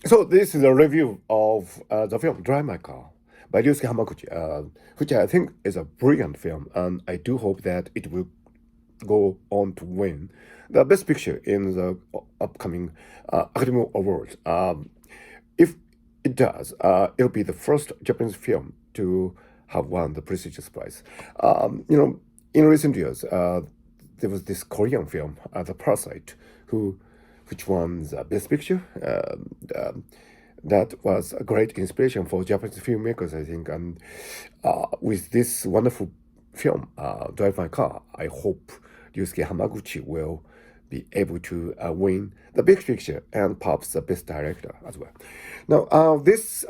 So this is a review of the film Drive My Car by Ryusuke Hamaguchi, which I think is a brilliant film, and I do hope that it will go on to win the Best Picture in the upcoming Academy Awards. If it does, it'll be the first Japanese film to have won the prestigious prize. In recent years, there was this Korean film, The Parasite, which won the Best Picture. That was a great inspiration for Japanese filmmakers, I think. And with this wonderful film, Drive My Car, I hope Ryusuke Hamaguchi will be able to win the Best Picture and perhaps the Best Director as well. Now, this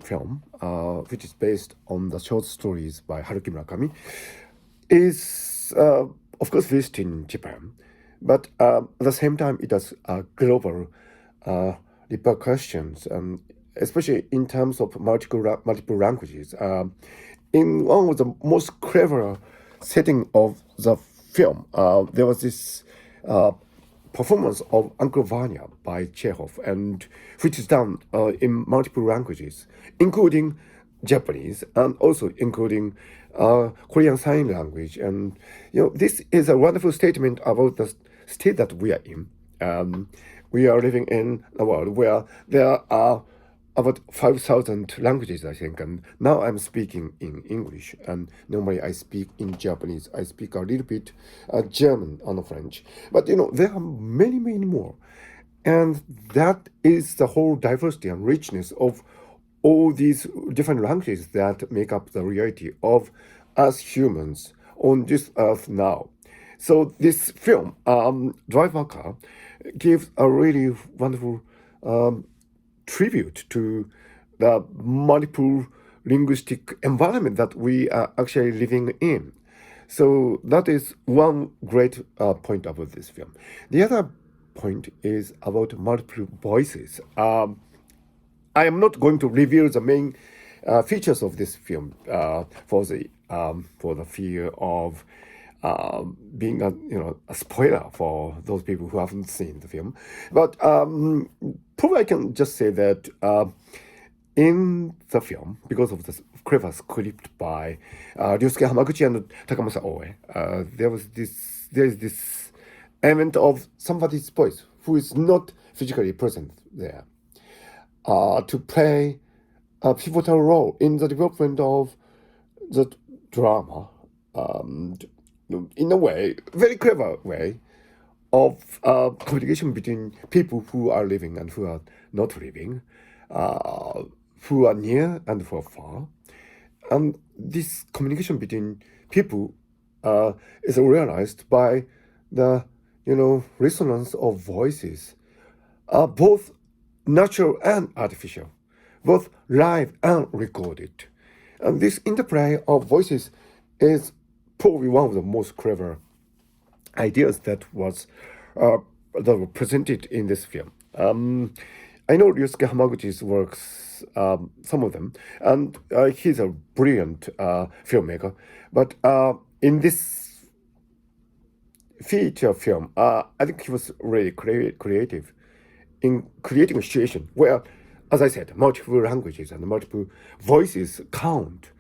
film, which is based on the short stories by Haruki Murakami, is, of course, based in Japan, but at the same time, it has global repercussions, especially in terms of multiple languages. In one of the most clever setting of the film, there was this performance of Uncle Vanya by Chekhov, and which is done in multiple languages, including Japanese and also including Korean Sign Language. And this is a wonderful statement about the state that we are in. We are living in a world where there are about 5,000 languages, I think, and now I'm speaking in English, and normally I speak in Japanese. I speak a little bit German and French, but there are many, many more, and that is the whole diversity and richness of all these different languages that make up the reality of us humans on this earth now. So this film, Drive My Car, gives a really wonderful tribute to the multiple linguistic environment that we are actually living in. So that is one great point about this film. The other point is about multiple voices. I am not going to reveal the main features of this film for the fear of being a spoiler for those people who haven't seen the film. But probably I can just say that in the film, because of the clever script by Ryusuke Hamaguchi and Takamasa Oe, there is this element of somebody's voice who is not physically present there to play a pivotal role in the development of the drama. In a way, very clever way of communication between people who are living and who are not living, who are near and who are far. And this communication between people is realized by the, resonance of voices, both natural and artificial, both live and recorded. And this interplay of voices is probably one of the most clever ideas that were presented in this film. I know Ryusuke Hamaguchi's works, some of them, and he's a brilliant filmmaker. But in this feature film, I think he was really creative in creating a situation where, as I said, multiple languages and multiple voices count.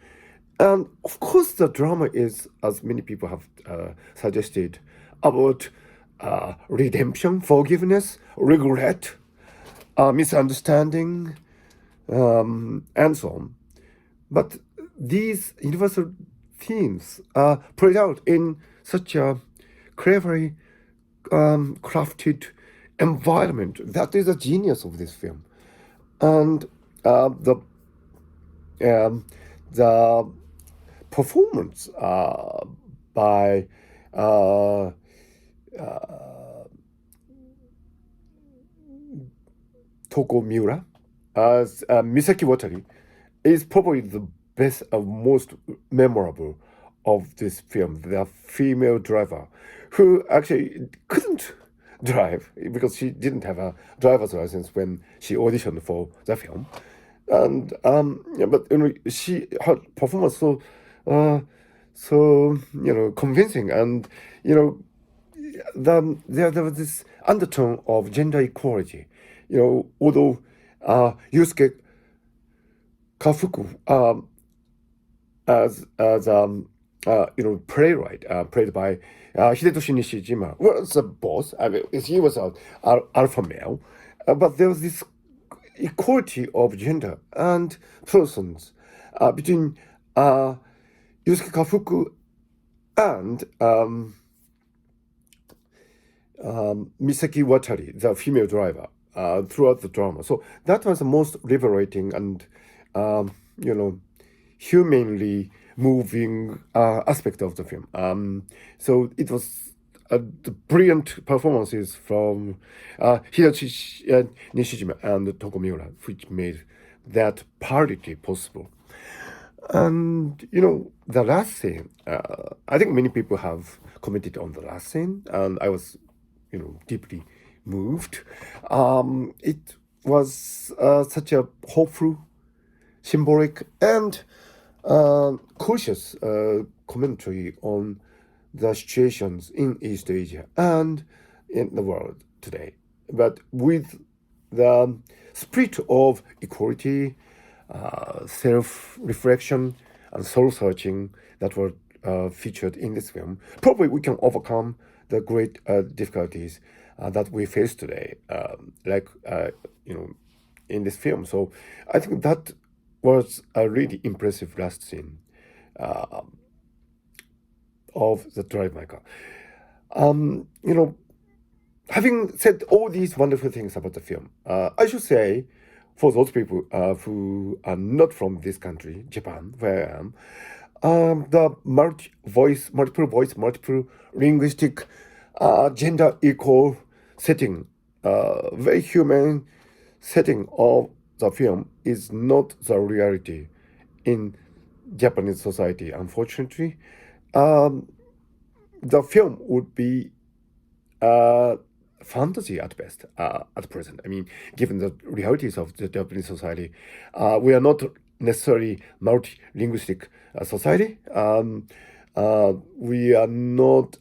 And of course, the drama is, as many people have suggested, about redemption, forgiveness, regret, misunderstanding, and so on. But these universal themes are played out in such a cleverly crafted environment. That is the genius of this film. And the performance by Toko Miura as Misaki Watari is probably the best and most memorable of this film. The female driver who actually couldn't drive because she didn't have a driver's license when she auditioned for the film. And but her performance so convincing, and there was this undertone of gender equality. Although Yusuke Kafuku as playwright played by Hidetoshi Nishijima was a boss. I mean, he was a alpha male, but there was this equality of gender and persons between Yusuke Kafuku and Misaki Watari, the female driver, throughout the drama. So that was the most liberating and, humanly moving aspect of the film. So it was the brilliant performances from Hiroshi Nishijima and Toko Miura, which made that parity possible. And the last scene, I think many people have commented on the last scene, and I was, deeply moved. It was such a hopeful, symbolic, and cautious commentary on the situations in East Asia and in the world today, but with the spirit of equality, self-reflection, and soul-searching that were featured in this film. Probably we can overcome the great difficulties that we face today, in this film. So I think that was a really impressive last scene of the Drive My Car. Having said all these wonderful things about the film, I should say, for those people who are not from this country, Japan, where I am, the multiple voice, multiple linguistic, gender equal setting, very human setting of the film is not the reality in Japanese society, unfortunately. The film would be fantasy at best at present. I mean, given the realities of the Japanese society, we are not necessarily multilinguistic society. We are not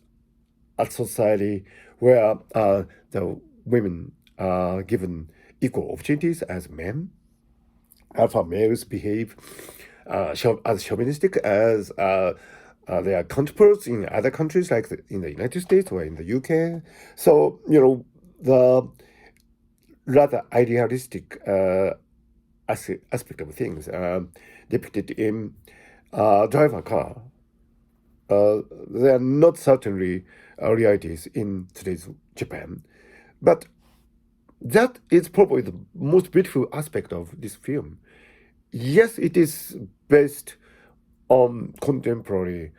a society where the women are given equal opportunities as men. Alpha males behave as chauvinistic as their counterparts in other countries, like in the United States or in the UK. So, the rather idealistic aspect of things depicted in Drive a Car, they are not certainly realities in today's Japan. But that is probably the most beautiful aspect of this film. Yes, it is based on contemporary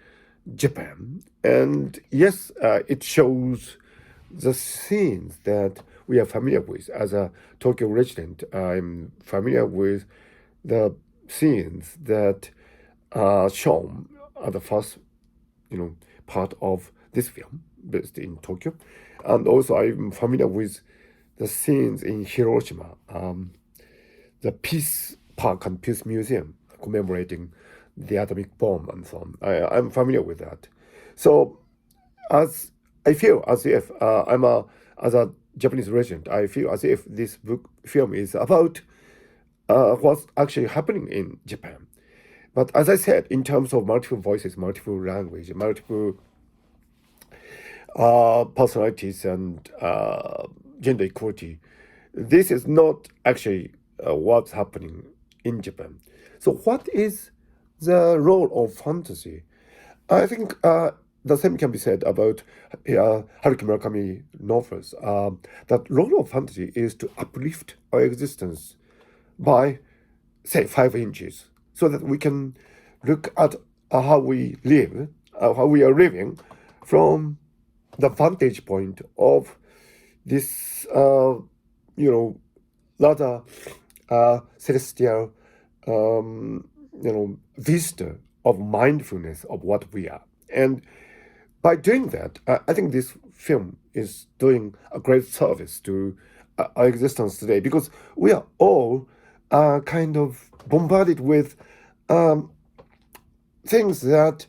Japan, and yes, it shows the scenes that we are familiar with. As a Tokyo resident, I'm familiar with the scenes that are shown at the first, part of this film based in Tokyo, and also I'm familiar with the scenes in Hiroshima, the Peace Park and Peace Museum commemorating the atomic bomb and so on. I'm familiar with that. So as I feel as if as a Japanese resident, I feel as if this film is about what's actually happening in Japan. But as I said, in terms of multiple voices, multiple language, multiple personalities, and gender equality, this is not actually what's happening in Japan. So, what is the role of fantasy? I think the same can be said about Haruki Murakami novels. That role of fantasy is to uplift our existence by, say, 5 inches, so that we can look at how we live, how we are living from the vantage point of this, rather celestial, vista of mindfulness of what we are. And by doing that, I think this film is doing a great service to our existence today, because we are all kind of bombarded with things that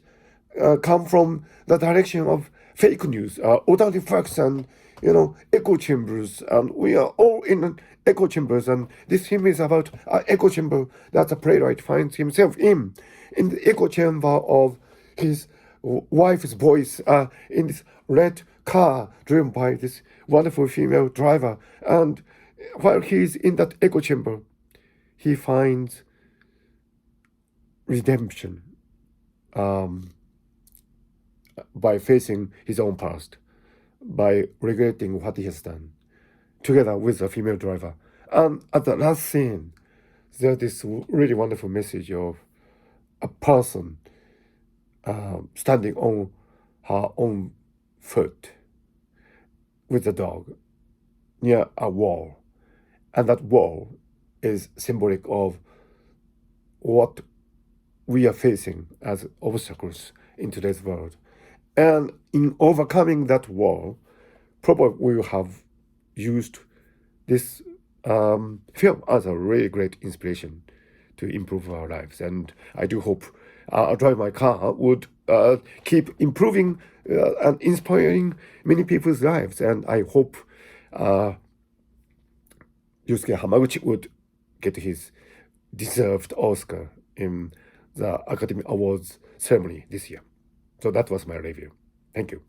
come from the direction of fake news, alternative facts, and echo chambers, and we are all in echo chambers, and this film is about an echo chamber that the playwright finds himself in the echo chamber of his wife's voice, in this red car driven by this wonderful female driver, and while he's in that echo chamber, he finds redemption by facing his own past, by regretting what he has done, together with the female driver. And at the last scene, there's this really wonderful message of a person standing on her own foot with a dog near a wall. And that wall is symbolic of what we are facing as obstacles in today's world. And in overcoming that wall, probably we will have used this film as a really great inspiration to improve our lives. And I do hope Drive My Car would keep improving and inspiring many people's lives. And I hope Ryusuke Hamaguchi would get his deserved Oscar in the Academy Awards ceremony this year. So that was my review. Thank you.